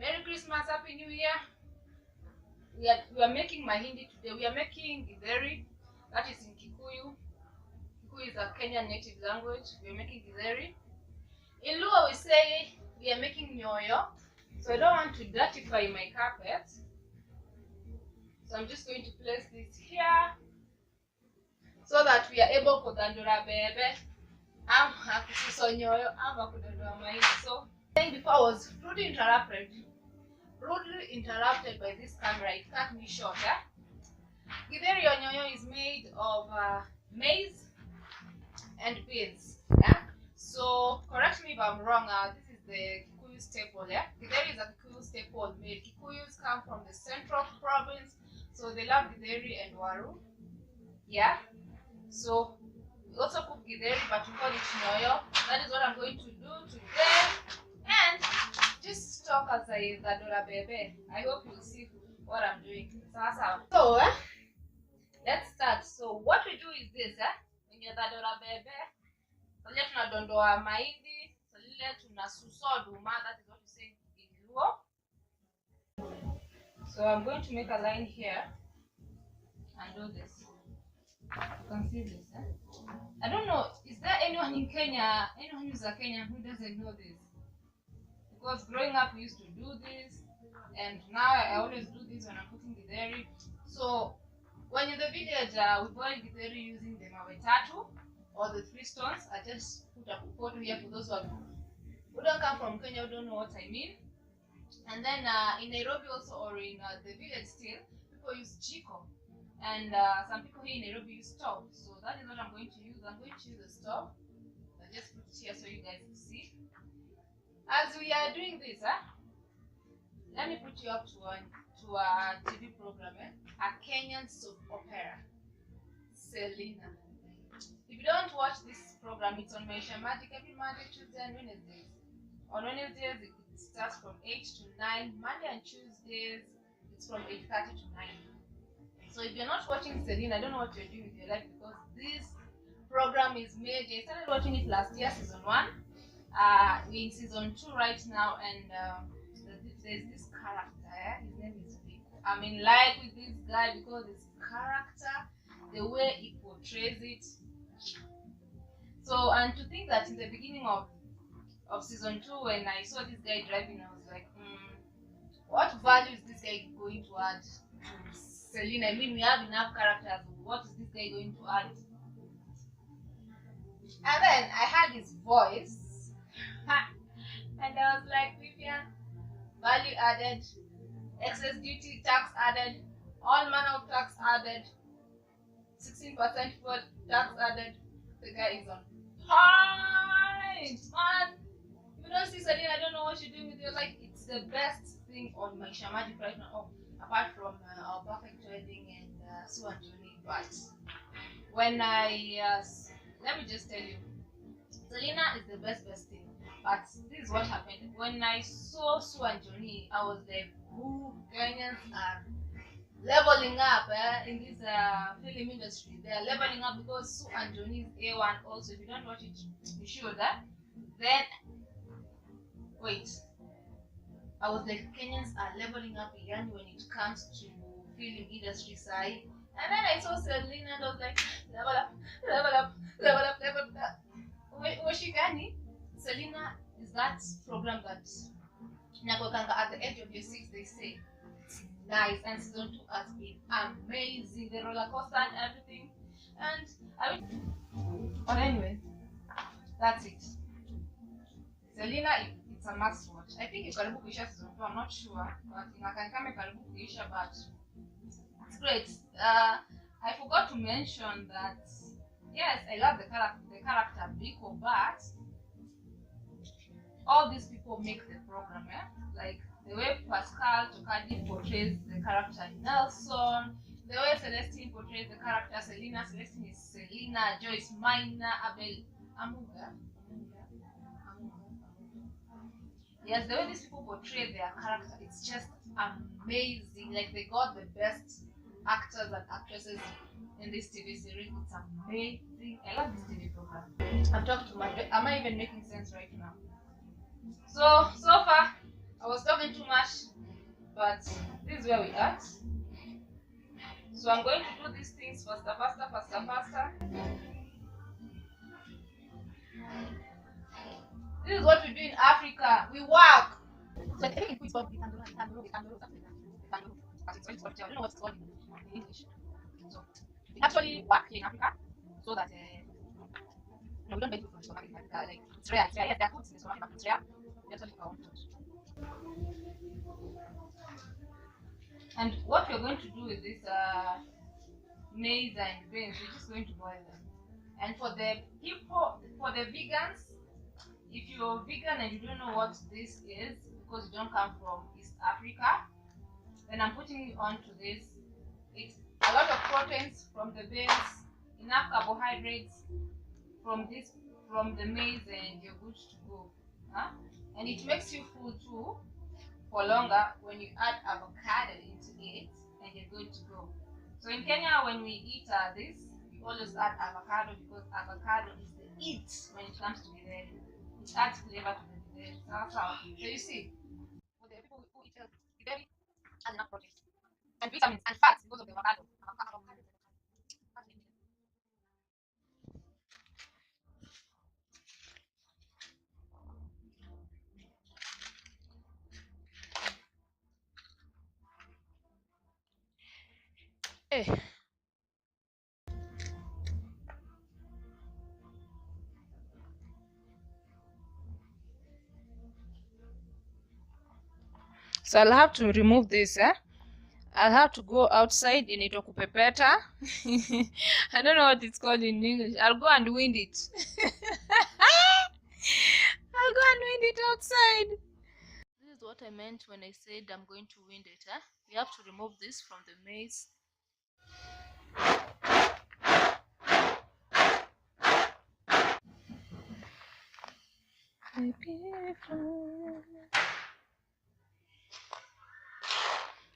Merry Christmas, Happy New Year. We are making mahindi today. We are making githeri. That is in Kikuyu. Kikuyu is a Kenyan native language. We are making githeri. In Luo we say we are making nyoyo. So I don't want to dirtify my carpet. So I'm just going to place this here so that we are able to dandura bebe. So before I was rudely interrupted by this camera. It cut me short. Githeri or nyoyo is made of maize and beans. So correct me if I'm wrong. This is the Kikuyu staple. Githeri is a Kikuyu staple meal. Kikuyus come from the central province, so they love githeri and waru. So we also cook githeri, but we call it nyoyo. That is what I'm going to do today. And just talk as I Zadora Bebe. I hope you'll see what I'm doing. So let's start. So what we do is this. When you're Zadora Bebe, so let's not do mahindi. So let's not susoduma. That is what you say in Luo. So I'm going to make a line here and do this. You can see this. I don't know, is there anyone in Kenya, anyone who's a Kenyan who doesn't know this? Because growing up we used to do this, and now I always do this when I'm cooking githeri. So when in the village we boil githeri using the mawetatu or the 3 stones. I just put a photo here for those who don't come from Kenya, who don't know what I mean. And then in Nairobi also, or in the village still, people use jiko. And some people here in Nairobi use stove. So that is what I'm going to use. I'm going to use the stove. I'll just put it here so you guys can see. As we are doing this, let me put you up to a TV program, a Kenyan soap opera, Selena. If you don't watch this program, it's on my Shamatic every Monday, Tuesday, and Wednesdays. On Wednesdays, it starts from 8 to 9. Monday and Tuesdays, it's from 8:30 to 9. So if you're not watching Selena, I don't know what you're doing with your life, because this program is major. I started watching it last year, season 1. We're in season 2 right now, and there's this character. His name is Vic. I'm in love with this guy because his character, the way he portrays it. So, and to think that in the beginning of season 2, when I saw this guy driving, I was like, what value is this guy going to add to Selena? I mean, we have enough characters. What is this guy going to add? And then I heard his voice, and I was like, Vivian, value added, excess duty tax added, all manner of tax added, 16% for tax added. The guy is on point, man. If you don't see Selena, I don't know what you're doing with your life. It's the best thing on my Shamatic right now. Apart from our perfect wedding and Sue and Johnny. But when let me just tell you, Selena is the best thing. But this is what happened. When I saw Sue and Johnny, I was like, who Kenyans are leveling up in this film industry. They are leveling up because Sue and Johnny is A1 also. If you don't watch it, you should. Then, wait. I was like, Kenyans are leveling up again when it comes to film industry side. And then I saw Selena and I was like, level up, level up, level up, level up. Washigani, Selena is that program that at the age of your 6, they say, nice. And season 2 has been amazing. The roller coaster and everything. And I mean, but anyway, that's it. Selena, it's a must watch. I think it's karibu kuisha season 2, I'm not sure, but inakana karibu kuisha, but it's great. I forgot to mention that yes, I love the character Biko, but all these people make the program, like the way Pascal Tokadi portrays the character Nelson, the way Celestine portrays the character Selena. Celestine is Selena, Joyce Minor, Abel Amuga. Yes, the way these people portray their character, it's just amazing. Like, they got the best actors and actresses in this TV series. It's amazing. I love this TV program. I've talked too much. Am I even making sense right now? So far, I was talking too much. is where we at. So I'm going to do these things faster, faster, faster, faster. This is what we do in Africa. We work. So I think it's called I don't know what it's called in English. So we actually work here in Africa so that no, we don't make food from supermarket in Africa. Like it's rare. Yes, there are foods in the supermarket, but it's rare. We actually our own food. And what we're going to do with this maize and beans, we're just going to boil them. And for the people, for the vegans, if you're vegan and you don't know what this is because you don't come from East Africa, then I'm putting you on to this. It's a lot of proteins from the beans, enough carbohydrates from the maize, and you're good to go. And it makes you full too for longer when you add avocado into it, and you're good to go. So in Kenya, when we eat this, we always add avocado because avocado is the it when it comes to githeri. It adds flavor to the githeri. So you see, for the people who eat githeri, has enough protein and vitamins and fats because of the avocado. Hey. So I'll have to remove this. I'll have to go outside in it kupepeta. I don't know what it's called in English. I'll go and wind it. I'll go and wind it outside. This is what I meant when I said I'm going to wind it. We have to remove this from the maize.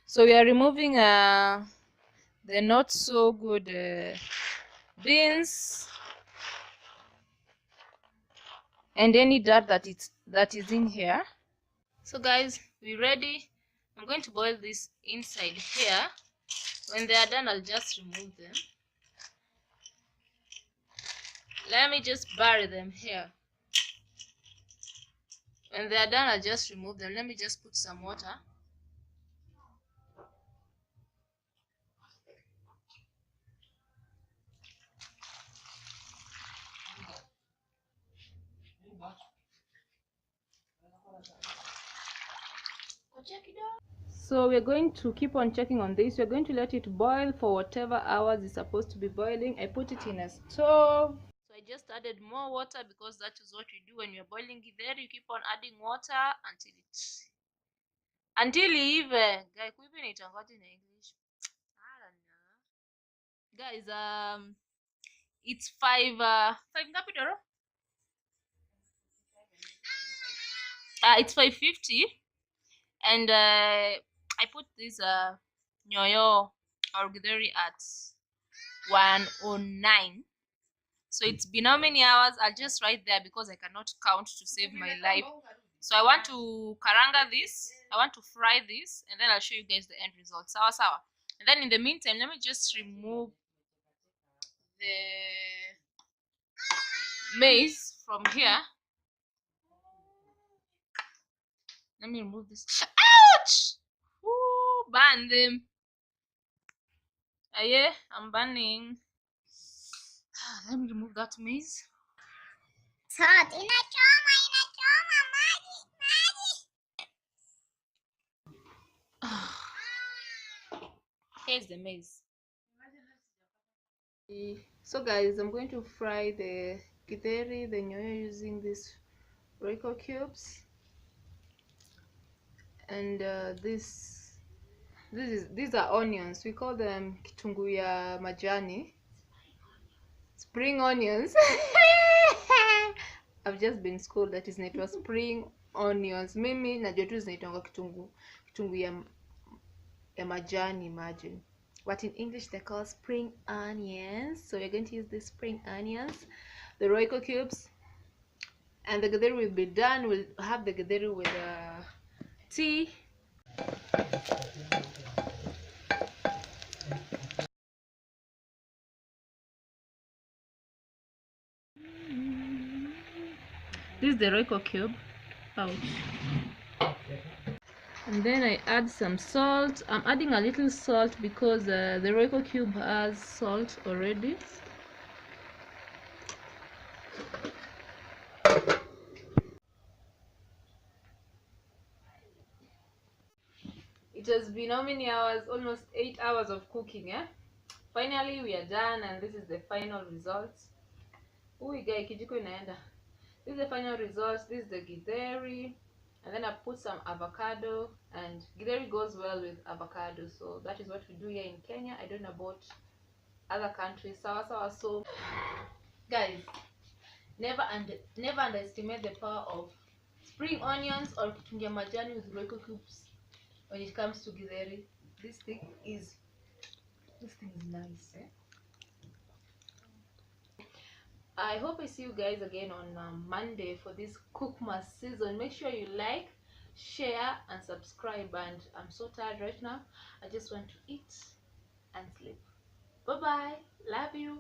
So we are removing the not so good beans and any dirt that is in here. So guys, we ready. I'm going to boil this inside here. When they are done, I'll just remove them. Let me just bury them here. When they are done, I'll just remove them. Let me just put some water. So we're going to keep on checking on this. We're going to let it boil for whatever hours it's supposed to be boiling. I put it in a stove. So I just added more water because that is what you do when you're boiling githeri. You keep on adding water until even guys, in English. I don't know. Guys, it's 5 capital. It's 5:50, and I put this nyoyo or githeri at 1:09. So it's been how many hours? I'll just write there because I cannot count to save my life. So I want to karanga this. I want to fry this, and then I'll show you guys the end result. Sawa sawa. And then in the meantime, let me just remove the maize from here. Let me remove this. Ouch! Ooh, burn them. Yeah, I'm burning. Let me remove that maize. It's hot. Here's the maize. So guys, I'm going to fry the githeri, the nyoyo, using these Royco cubes, and these are onions. We call them kitungu ya majani, spring onions. I've just been schooled that is naitwa spring onions. Mimi najua tu zinaitwa kitungu ya majani, imagine. But in English they call spring onions. So we're going to use these spring onions, the Royco cubes, and the githeri will be done. We'll have the githeri with tea. is the Royco cube. Ouch. And then I add some salt. I'm adding a little salt because the Royco cube has salt already. It has been how many hours? Almost 8 hours of cooking, eh? Finally we are done, and this is the final result. This is the final result. This is the githeri, and then I put some avocado, and githeri goes well with avocado, so that is what we do here in Kenya. I don't know about other countries. So guys, never underestimate the power of spring onions or kutungia majani with Royco cubes when it comes to githeri. This thing is nice, eh? I hope I see you guys again on Monday for this Cookmas season. Make sure you like, share, and subscribe. And I'm so tired right now. I just want to eat and sleep. Bye bye. Love you.